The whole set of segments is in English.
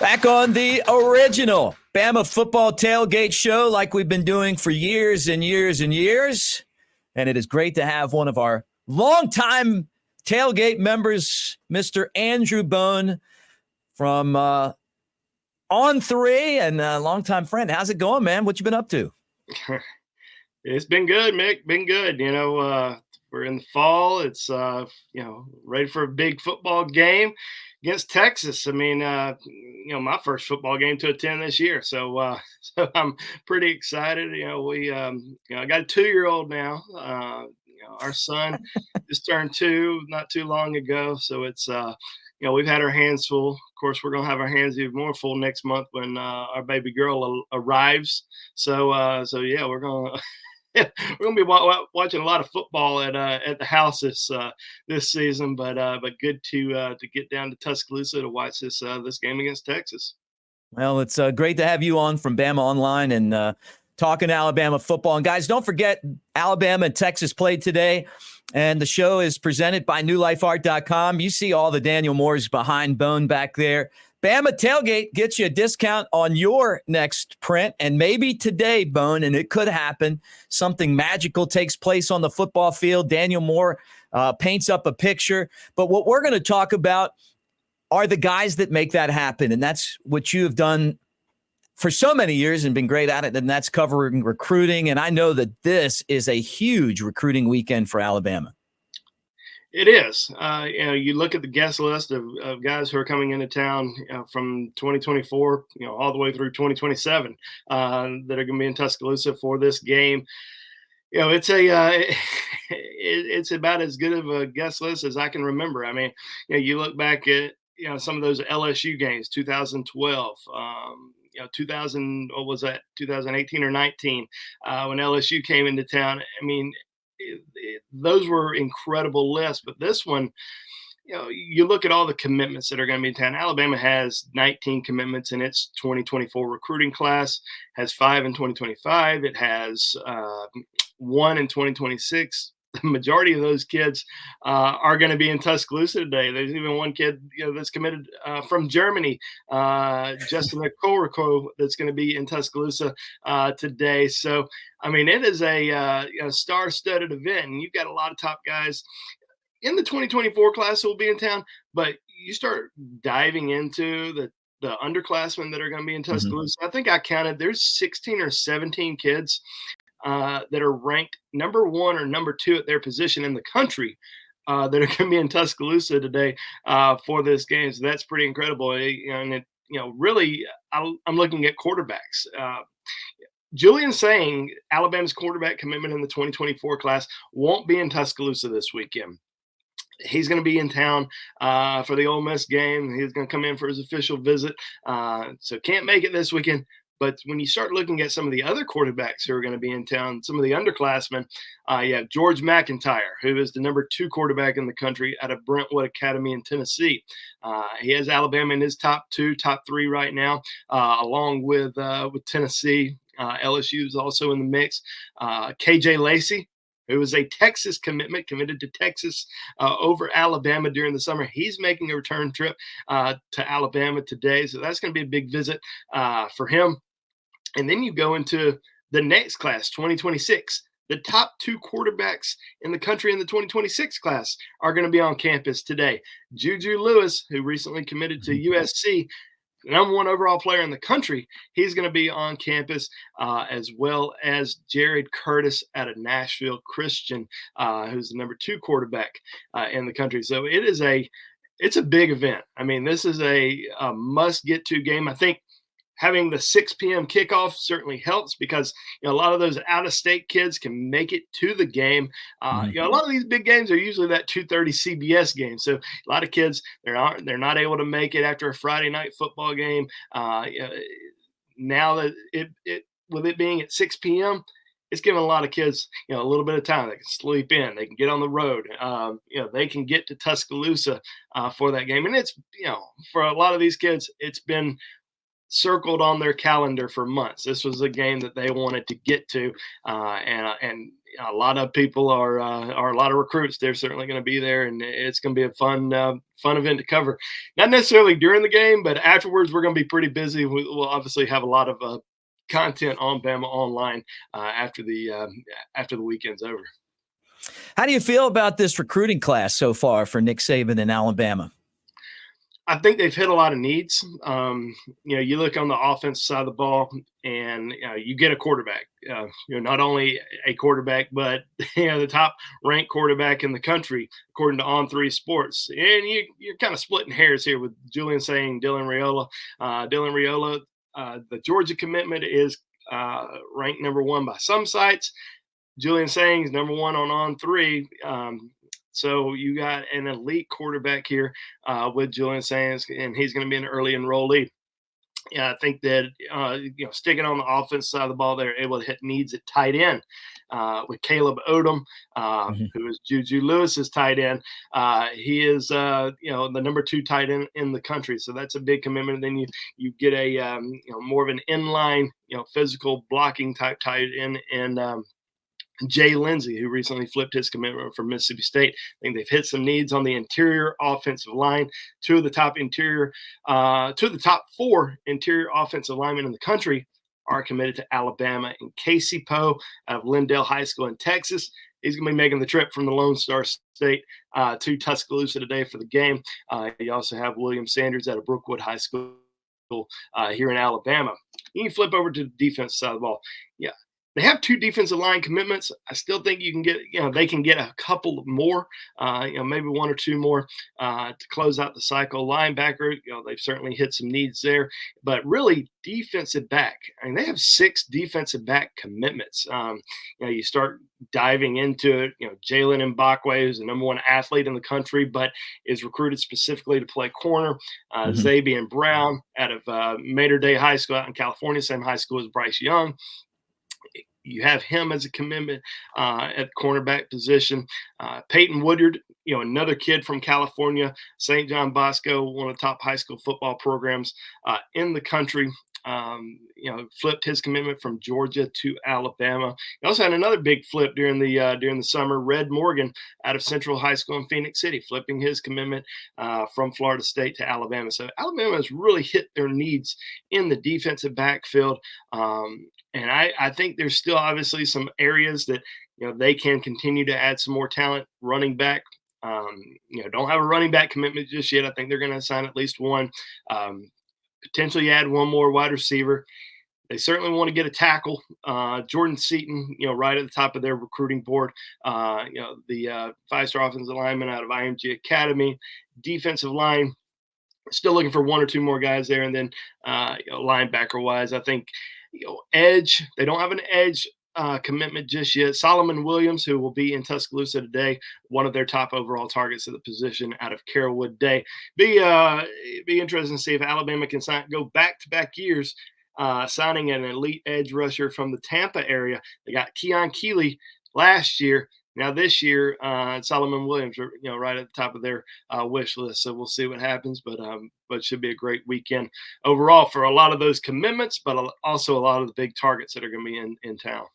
Back on the original Bama football tailgate show like we've been doing for years and years and years. And it is great to have one of our longtime tailgate members, Mr. Andrew Bone from On3 and a longtime friend. How's it going, man? What you been up to? It's been good, Mick. Been good. We're in the fall. It's ready for a big football game against Texas. My first football game to attend this year, so I'm pretty excited. I got a 2-year-old now. Our son just turned 2 not too long ago, so it's we've had our hands full. Of course, we're gonna have our hands even more full next month when our baby girl arrives. So yeah, we're gonna. We're going to be watching a lot of football at the house this season, but good to get down to Tuscaloosa to watch this game against Texas. Well, it's great to have you on from Bama Online and talking Alabama football. And guys, don't forget Alabama and Texas played today, and the show is presented by NewLifeArt.com. You see all the Daniel Moores behind Bone back there. Bama Tailgate gets you a discount on your next print, and maybe today, Bone, and it could happen, something magical takes place on the football field. Daniel Moore paints up a picture. But what we're going to talk about are the guys that make that happen, and that's what you have done for so many years and been great at it, and that's covering recruiting. And I know that this is a huge recruiting weekend for Alabama. It is. You look at the guest list of guys who are coming into town from 2024, all the way through 2027 that are going to be in Tuscaloosa for this game. It's about as good of a guest list as I can remember. You look back at some of those LSU games, 2012. 2018 or 19 when LSU came into town. Those were incredible lists, but this one, you look at all the commitments that are going to be in town. Alabama has 19 commitments in its 2024 recruiting class, has 5 in 2025. It has 1 in 2026. The majority of those kids are going to be in Tuscaloosa today. There's even one kid that's committed from Germany, Justin Okoronkwo, that's going to be in Tuscaloosa today. So, it is a star-studded event, and you've got a lot of top guys in the 2024 class who will be in town. But you start diving into the underclassmen that are going to be in Tuscaloosa. I think I counted there's 16 or 17 kids that are ranked number 1 or number 2 at their position in the country that are going to be in Tuscaloosa today for this game. So that's pretty incredible. Really, I'm looking at quarterbacks. Julian saying Alabama's quarterback commitment in the 2024 class won't be in Tuscaloosa this weekend. He's going to be in town for the Ole Miss game. He's going to come in for his official visit. So can't make it this weekend. But when you start looking at some of the other quarterbacks who are going to be in town, some of the underclassmen, you have George McIntyre, who is the number 2 quarterback in the country out of Brentwood Academy in Tennessee. He has Alabama in his top 3 right now, along with Tennessee. LSU is also in the mix. KJ Lacey, who is a Texas committed to Texas over Alabama during the summer. He's making a return trip to Alabama today. So that's going to be a big visit for him. And then you go into the next class, 2026. The top 2 quarterbacks in the country in the 2026 class are going to be on campus today. Juju Lewis, who recently committed to USC, number 1 overall player in the country, he's going to be on campus, as well as Jared Curtis out of Nashville Christian, who's the number 2 quarterback in the country. So it's a big event. This is a must-get-to game. I think having the 6 p.m. kickoff certainly helps because a lot of those out-of-state kids can make it to the game. A lot of these big games are usually that 2:30 CBS game. So a lot of kids they're not able to make it after a Friday night football game. Now that with it being at 6 p.m., it's giving a lot of kids a little bit of time. They can sleep in, they can get on the road. They can get to Tuscaloosa for that game, and it's for a lot of these kids, it's been circled on their calendar for months. This was a game that they wanted to get to, and a lot of people are a lot of recruits. They're certainly going to be there, and it's going to be a fun event to cover. Not necessarily during the game, but afterwards we're going to be pretty busy. We'll obviously have a lot of content on Bama Online after the weekend's over. How do you feel about this recruiting class so far for Nick Saban in Alabama? I think they've hit a lot of needs. You look on the offensive side of the ball, and you get a quarterback. Not only a quarterback, but the top ranked quarterback in the country according to On3 Sports. And you're kind of splitting hairs here with Julian saying Dylan Raiola. The Georgia commitment is ranked number 1 by some sites. Julian Sayings number 1 on On3. So you got an elite quarterback here with Julian Sayings, and he's going to be an early enrollee. Yeah, I think that sticking on the offense side of the ball, they're able to hit needs at tight end with Caleb Odom, who is Juju Lewis's tight end. He is the number 2 tight end in the country, so that's a big commitment. And then you get a more of an inline physical blocking type tight end and Jay Lindsey, who recently flipped his commitment from Mississippi State. I think they've hit some needs on the interior offensive line. Two of the top 4 interior offensive linemen in the country are committed to Alabama. And Casey Poe out of Lindale High School in Texas, he's going to be making the trip from the Lone Star State to Tuscaloosa today for the game. You also have William Sanders out of Brookwood High School here in Alabama. You can flip over to the defense side of the ball. Yeah. They have 2 defensive line commitments. I still think you can get, they can get a couple more, maybe 1 or 2 more to close out the cycle. Linebacker, they've certainly hit some needs there, but really defensive back. I mean, they have 6 defensive back commitments. You start diving into it. Jalen Mbakwe, who's the number 1 athlete in the country, but is recruited specifically to play corner. Zabian Brown out of Mater Dei High School out in California, same high school as Bryce Young. You have him as a commitment at the cornerback position. Peyton Woodyard, another kid from California, St. John Bosco, one of the top high school football programs in the country. Flipped his commitment from Georgia to Alabama. He also had another big flip during the summer. Red Morgan out of Central High School in Phoenix City, flipping his commitment from Florida State to Alabama. So Alabama has really hit their needs in the defensive backfield. And I think there's still obviously some areas that they can continue to add some more talent. Running back, don't have a running back commitment just yet. I think they're going to assign at least 1. Potentially add 1 more wide receiver. They certainly want to get a tackle. Jordan Seaton, right at the top of their recruiting board. The 5-star offensive lineman out of IMG Academy. Defensive line, still looking for 1 or 2 more guys there. And then linebacker-wise, I think edge. They don't have an edge commitment just yet. Solomon Williams, who will be in Tuscaloosa today, one of their top overall targets at the position out of Carrollwood Day. Be interesting to see if Alabama can go back-to-back years signing an elite edge rusher from the Tampa area. They got Keon Keeley last year. Now this year, Solomon Williams are right at the top of their wish list. So we'll see what happens, but it should be a great weekend overall for a lot of those commitments, but also a lot of the big targets that are going to be in town.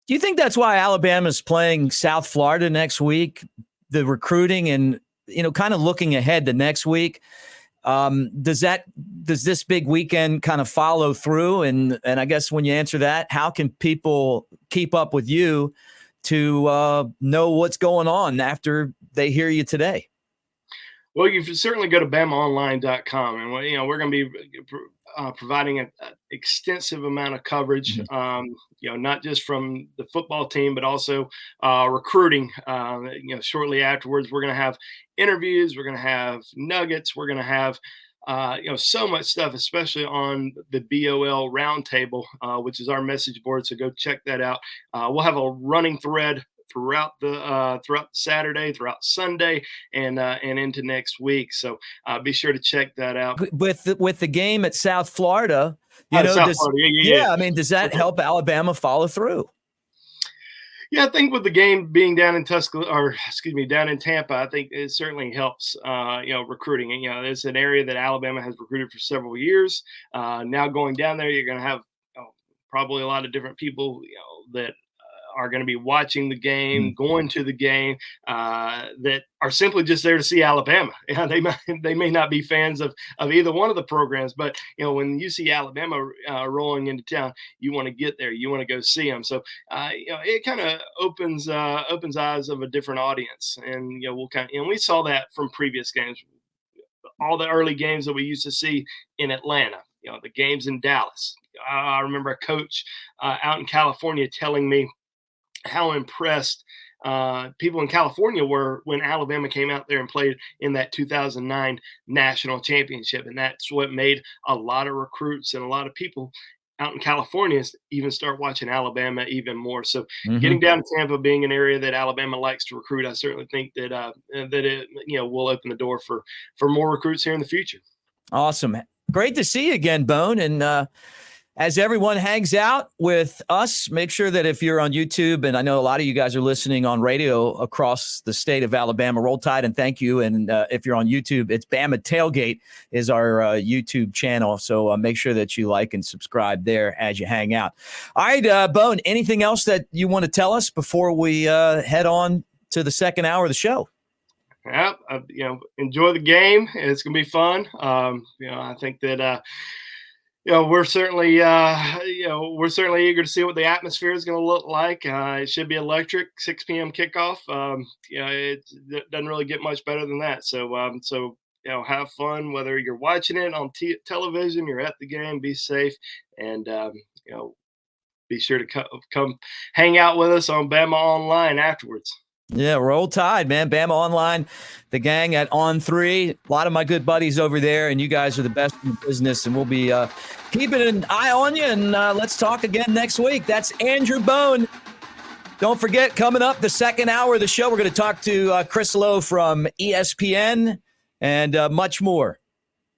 Do you think that's why Alabama's playing South Florida next week? The recruiting and kind of looking ahead to next week. Does this big weekend kind of follow through? And I guess when you answer that, how can people keep up with you to know what's going on after they hear you today? Well, you can certainly go to Bamaonline.com, and we're going to be providing an extensive amount of coverage. Not just from the football team, but also recruiting. Shortly afterwards, we're going to have interviews, we're going to have nuggets, we're going to have so much stuff, especially on the BOL Roundtable, which is our message board. So go check that out. We'll have a running thread throughout Saturday, throughout Sunday, and into next week. So be sure to check that out. With the game at South Florida, South Florida. Yeah. I mean, does that help Alabama follow through? Yeah, I think with the game being down in down in Tampa, I think it certainly helps, recruiting. And, it's an area that Alabama has recruited for several years. Now going down there, you're going to have probably a lot of different people, that are going to be watching the game, going to the game, that are simply just there to see Alabama. They may not be fans of either one of the programs, but when you see Alabama rolling into town, you want to get there, you want to go see them. So it kind of opens eyes of a different audience, and we saw that from previous games, all the early games that we used to see in Atlanta. The games in Dallas. I remember a coach out in California telling me how impressed people in California were when Alabama came out there and played in that 2009 national championship. And that's what made a lot of recruits and a lot of people out in California even start watching Alabama even more. So getting down to Tampa, being an area that Alabama likes to recruit, I certainly think that it will open the door for more recruits here in the future. Awesome. Great to see you again, Bone. And as everyone hangs out with us, make sure that if you're on YouTube, and I know a lot of you guys are listening on radio across the state of Alabama, roll tide and thank you. And if you're on YouTube, it's Bama Tailgate is our YouTube channel. So make sure that you like and subscribe there as you hang out. All right, Bone, anything else that you want to tell us before we head on to the second hour of the show? Yeah, enjoy the game. It's going to be fun. I think that, we're certainly eager to see what the atmosphere is going to look like. It should be electric. 6 p.m. kickoff. It doesn't really get much better than that. So have fun whether you're watching it on television, you're at the game. Be safe, and be sure to come hang out with us on Bama Online afterwards. Yeah, roll tide, man. Bama Online, the gang at On3. A lot of my good buddies over there, and you guys are the best in the business, and we'll be keeping an eye on you, and let's talk again next week. That's Andrew Bone. Don't forget, coming up, the second hour of the show, we're going to talk to Chris Lowe from ESPN and much more.